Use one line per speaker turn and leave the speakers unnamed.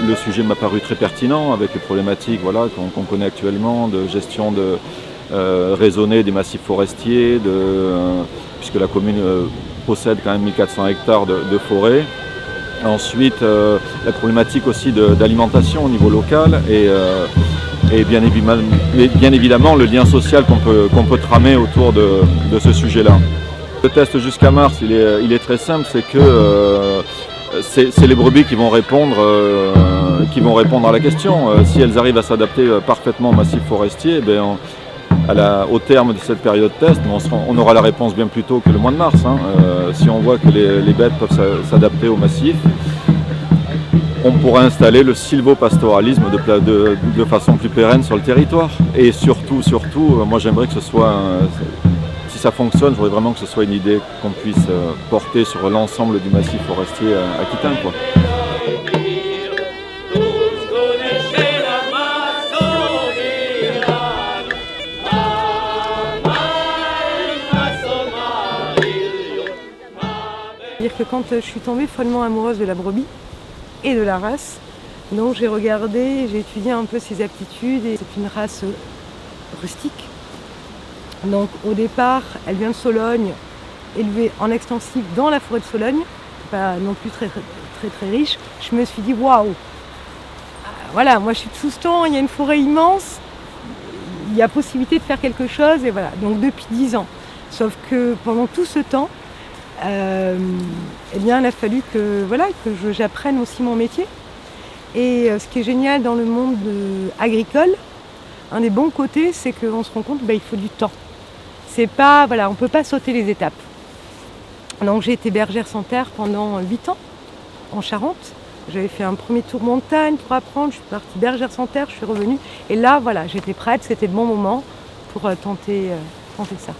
le sujet m'a paru très pertinent avec les problématiques qu'on connaît actuellement de gestion raisonnée des massifs forestiers, puisque la commune possède quand même 1400 hectares de forêt. Ensuite, la problématique aussi d'alimentation au niveau local et bien évidemment le lien social qu'on peut tramer autour de ce sujet-là. Le test jusqu'à mars, il est très simple, c'est que c'est les brebis qui vont répondre à la question. Si elles arrivent à s'adapter parfaitement au massif forestier, au terme de cette période test, on aura la réponse bien plus tôt que le mois de mars. Si on voit que les bêtes peuvent s'adapter au massif, on pourra installer le sylvopastoralisme de façon plus pérenne sur le territoire. Et surtout, moi j'aimerais que ce soit, si ça fonctionne, je voudrais vraiment que ce soit une idée qu'on puisse porter sur l'ensemble du massif forestier aquitain, quoi.
C'est-à-dire que quand je suis tombée follement amoureuse de la brebis et de la race, donc j'ai regardé, j'ai étudié un peu ses aptitudes et c'est une race rustique. Donc au départ, elle vient de Sologne, élevée en extensif dans la forêt de Sologne, pas non plus très riche. Je me suis dit waouh, voilà, moi je suis de Soustons, il y a une forêt immense, il y a possibilité de faire quelque chose et voilà. Donc depuis 10 ans. Sauf que pendant tout ce temps, il a fallu que j'apprenne aussi mon métier. Et ce qui est génial dans le monde agricole, un des bons côtés, c'est qu'on se rend compte qu'il faut du temps. C'est pas, on ne peut pas sauter les étapes. Donc j'ai été bergère sans terre pendant 8 ans en Charente. J'avais fait un premier tour montagne pour apprendre, je suis partie bergère sans terre, je suis revenue. Et là, j'étais prête, c'était le bon moment pour tenter ça.